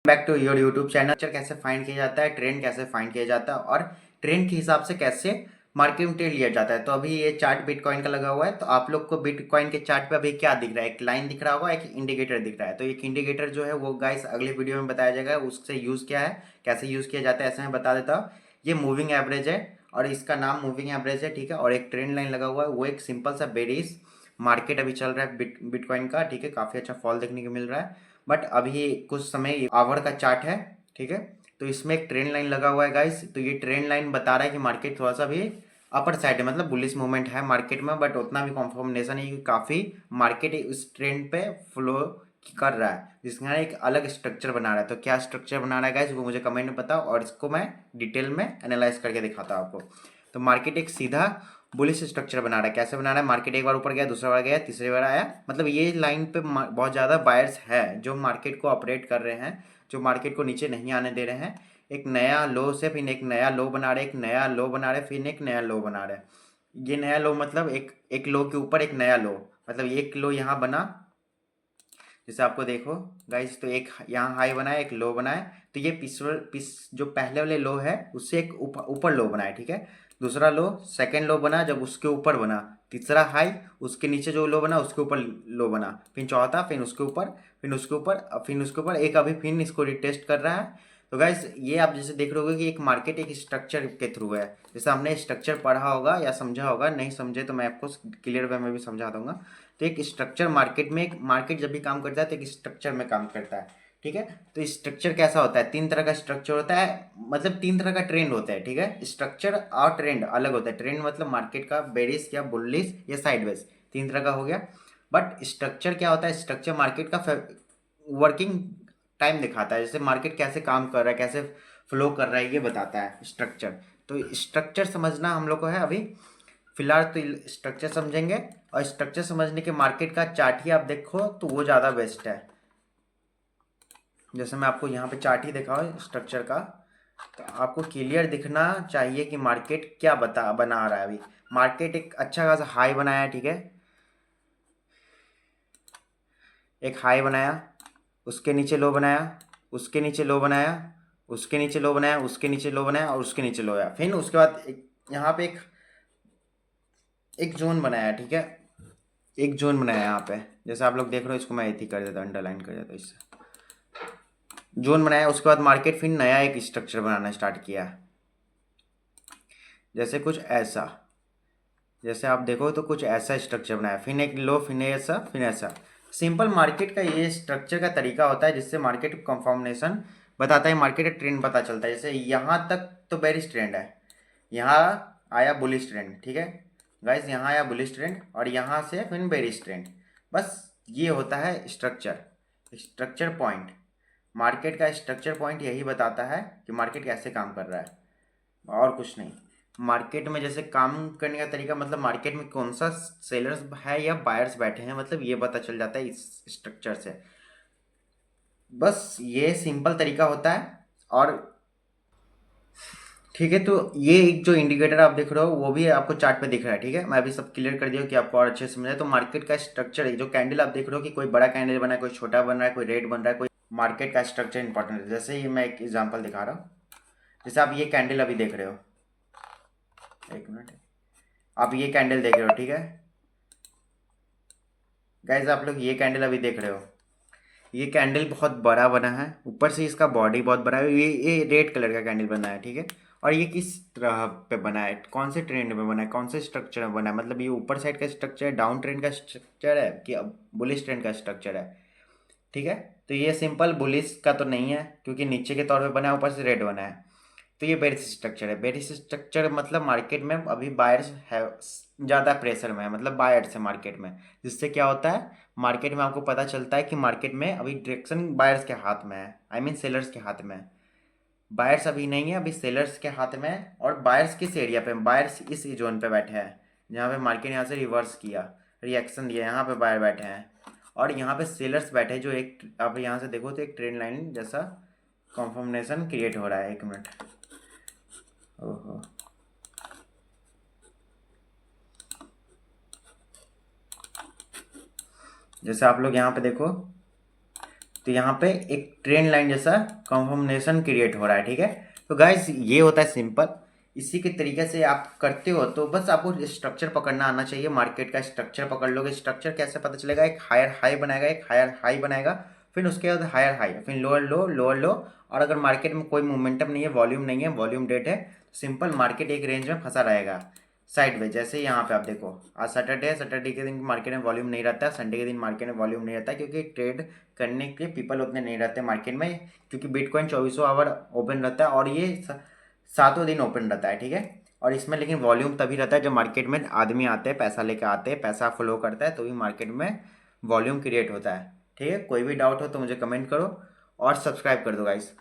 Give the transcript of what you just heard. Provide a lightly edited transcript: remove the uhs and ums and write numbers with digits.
Back to your YouTube channel. कैसे find किया जाता है, ट्रेंड कैसे फाइंड किया जाता है और ट्रेंड के हिसाब से कैसे मार्केट में ट्रेड लिया जाता है। तो अभी ये चार्ट बिटकॉइन का लगा हुआ है, तो आप लोग को बिटकॉइन के चार्ट पे अभी क्या दिख रहा है, एक लाइन दिख रहा होगा, एक इंडिकेटर दिख रहा है। तो एक इंडिकेटर जो है वो गाइस अगले वीडियो में बताया जाएगा, उससे यूज क्या है, कैसे यूज किया जाता है, ऐसे मैं बता देता हूँ। ये मूविंग एवरेज है और इसका नाम मूविंग एवरेज है, ठीक है। और एक ट्रेंड लाइन लगा हुआ है, वो एक सिंपल सा बेरिश मार्केट अभी चल रहा है बिटकॉइन का, ठीक है। काफी अच्छा फॉल देखने को मिल रहा है, बट अभी कुछ समय आवर का चार्ट है, ठीक है। तो इसमें एक ट्रेंड लाइन लगा हुआ है गाइस। तो ये ट्रेंड लाइन बता रहा है कि मार्केट थोड़ा सा भी अपर साइड है, मतलब बुलिश मूवमेंट है मार्केट में, बट उतना भी कॉन्फर्मेशन है कि काफी मार्केट इस ट्रेंड पे फ्लो कर रहा है, जिसका एक अलग स्ट्रक्चर बना रहा है। तो क्या स्ट्रक्चर बना रहा है गाइस, वो मुझे कमेंट में बताओ और इसको मैं डिटेल में एनालाइज करके दिखाता हूँ आपको। तो मार्केट एक सीधा बुलिश स्ट्रक्चर बना रहा है। कैसे बना रहा है, मार्केट एक बार ऊपर गया, दूसरा बार गया, तीसरी बार आया, मतलब ये लाइन पे बहुत ज़्यादा बायर्स है जो मार्केट को ऑपरेट कर रहे हैं, जो मार्केट को नीचे नहीं आने दे रहे हैं। एक नया लो से फिर एक नया लो बना रहे, एक नया लो बना रहे, फिर एक नया लो बना रहे। ये नया लो मतलब एक एक लो के ऊपर एक नया लो, मतलब एक लो यहाँ बना, जैसे आपको देखो गाइस। तो एक यहाँ हाई बना है, एक लो बना है। तो ये जो पहले वाले लो है उससे एक ऊपर ऊपर लो बना है, ठीक है। दूसरा लो, सेकंड लो बना जब उसके ऊपर बना, तीसरा हाई, उसके नीचे जो लो बना उसके ऊपर लो बना, फिर चौथा, फिर उसके ऊपर, फिर उसके ऊपर, फिर उसके ऊपर एक अभी फिर इसको रिटेस्ट कर रहा है। तो गाइस ये आप जैसे देख रहे होगे कि एक मार्केट एक स्ट्रक्चर के थ्रू है। जैसे हमने स्ट्रक्चर पढ़ा होगा या समझा होगा, नहीं समझे तो मैं आपको क्लियर वे में भी समझा दूंगा। तो एक स्ट्रक्चर मार्केट में, एक मार्केट जब भी काम करता है तो एक स्ट्रक्चर में काम करता है, ठीक है। तो स्ट्रक्चर कैसा होता है, तीन तरह का स्ट्रक्चर होता है, मतलब तीन तरह का ट्रेंड होता है, ठीक है। स्ट्रक्चर और ट्रेंड अलग होता है। ट्रेंड मतलब मार्केट का बेरिश या बुलिश या साइडवेज, तीन तरह का हो गया। बट स्ट्रक्चर क्या होता है, स्ट्रक्चर मार्केट का वर्किंग टाइम दिखाता है, जैसे मार्केट कैसे काम कर रहा है, कैसे फ्लो कर रहा है, ये बताता है स्ट्रक्चर। तो स्ट्रक्चर समझना हम लोग को है अभी फिलहाल। तो स्ट्रक्चर समझेंगे, और स्ट्रक्चर समझने के मार्केट का चार्ट ही आप देखो तो वो ज़्यादा बेस्ट है। जैसे मैं आपको यहाँ पे चार्ट ही दिखाऊँ स्ट्रक्चर का, तो आपको क्लियर दिखना चाहिए कि मार्केट क्या बना रहा है। अभी मार्केट एक अच्छा खासा हाई बनाया है, ठीक है। एक हाई बनाया, उसके नीचे लो बनाया, उसके नीचे लो बनाया, उसके नीचे लो बनाया, उसके नीचे लो बनाया और उसके नीचे लो आया। फिर उसके बाद यहाँ पे एक एक जोन बनाया, ठीक है। एक जोन बनाया यहाँ पे, जैसे आप लोग देख रहे हो, इसको मैं ऐसे कर देता हूँ, अंडरलाइन कर देता हूँ इससे। जोन बनाया, उसके बाद मार्केट फिर नया एक स्ट्रक्चर बनाना स्टार्ट किया, जैसे कुछ ऐसा। जैसे आप देखो तो कुछ ऐसा स्ट्रक्चर बनाया, फिर एक लो, फिर ऐसा, फिर ऐसा। सिंपल मार्केट का ये स्ट्रक्चर का तरीका होता है, जिससे मार्केट कंफर्मेशन बताता है, मार्केट का ट्रेंड पता चलता है। जैसे यहाँ तक तो बेरिश ट्रेंड है, यहाँ आया बुलिश ट्रेंड, ठीक है गाइस। यहाँ आया बुलिश ट्रेंड और यहाँ से फिर बेरिश ट्रेंड। बस ये होता है स्ट्रक्चर, स्ट्रक्चर पॉइंट। मार्केट का स्ट्रक्चर पॉइंट यही बताता है कि मार्केट कैसे काम कर रहा है, और कुछ नहीं। मार्केट में जैसे काम करने का तरीका, मतलब मार्केट में कौन सा सेलर्स है या बायर्स बैठे हैं, मतलब ये पता चल जाता है इस स्ट्रक्चर से। बस ये सिंपल तरीका होता है। और ठीक है, तो ये एक जो इंडिकेटर आप देख रहे हो वो भी आपको चार्ट पे दिख रहा है, ठीक है। मैं अभी सब क्लियर कर दिया कि आपको और अच्छे से समझ आए। तो मार्केट का स्ट्रक्चर है, जो कैंडल आप देख रहे हो कि कोई बड़ा कैंडल बना है, कोई छोटा बन रहा है, कोई रेड बन रहा है, कोई मार्केट का स्ट्रक्चर इंपॉर्टेंट है। जैसे ये मैं एक एग्जांपल दिखा रहा हूँ, जैसे आप ये कैंडल अभी देख रहे हो, एक मिनट, आप ये कैंडल देख रहे हो, ठीक है गाइज। आप लोग ये कैंडल अभी देख रहे हो, ये कैंडल बहुत बड़ा बना है, ऊपर से इसका बॉडी बहुत बड़ा है। ये रेड कलर का कैंडल बना है, ठीक है। और ये किस तरह पे बना है, कौन से ट्रेंड में बना है, कौन से स्ट्रक्चर में बना है, मतलब ये ऊपर साइड का स्ट्रक्चर है, डाउन ट्रेंड का स्ट्रक्चर है, कि बुलिश ट्रेंड का स्ट्रक्चर है, ठीक है। तो ये सिंपल बुलिश का तो नहीं है, क्योंकि नीचे के तौर पे बना है, ऊपर से रेड बना है। तो ये बेरिश स्ट्रक्चर है। बेरिश स्ट्रक्चर मतलब मार्केट में अभी बायर्स है, ज़्यादा प्रेशर में है, मतलब बायर्स है मार्केट में। जिससे क्या होता है, मार्केट में आपको पता चलता है कि मार्केट में अभी डायरेक्शन बायर्स के हाथ में है, आई मीन सेलर्स के हाथ में है। बायर्स अभी नहीं है, अभी सेलर्स के हाथ में है। और बायर्स किस एरिया पे, बायर्स इस जोन पे बैठे हैं जहाँ पे मार्केट यहाँ से रिवर्स किया, रिएक्शन दिया, यहाँ पे बायर बैठे हैं। और यहाँ पे सेलर्स बैठे हैं, जो एक आप यहाँ से देखो तो एक ट्रेंड लाइन जैसा कॉन्फर्मेशन क्रिएट हो रहा है। एक मिनट, ओहो, जैसे आप लोग यहाँ पे देखो, तो यहाँ पे एक ट्रेंड लाइन जैसा कन्फर्मेशन क्रिएट हो रहा है, ठीक है। तो गाइस ये होता है सिंपल, इसी के तरीके से आप करते हो। तो बस आपको स्ट्रक्चर पकड़ना आना चाहिए, मार्केट का स्ट्रक्चर पकड़ लोगे। स्ट्रक्चर कैसे पता चलेगा, एक हायर हाई बनाएगा, एक हायर हाई बनाएगा, फिर उसके बाद हायर हाई, फिर लोअर लो, लोअर लो। और अगर मार्केट में कोई मोमेंटम नहीं है, वॉल्यूम नहीं है, वॉल्यूम डेट है, सिंपल मार्केट एक रेंज में फंसा रहेगा साइडवेज। जैसे यहाँ पे आप देखो, आज सैटरडे है, सैटरडे के दिन मार्केट में वॉल्यूम नहीं रहता है, संडे के दिन मार्केट में वॉल्यूम नहीं रहता है, क्योंकि ट्रेड करने के लिए पीपल उतने नहीं रहते मार्केट में, क्योंकि बिटकॉइन 24 आवर ओपन रहता है और ये सातों दिन ओपन रहता है, ठीक है। और इसमें लेकिन वॉल्यूम तभी रहता है जब मार्केट में आदमी आते हैं, पैसा लेके आते हैं, पैसा फ्लो करता है, तो भी मार्केट में वॉल्यूम क्रिएट होता है, ठीक है। कोई भी डाउट हो तो मुझे कमेंट करो और सब्सक्राइब कर दो गाइस।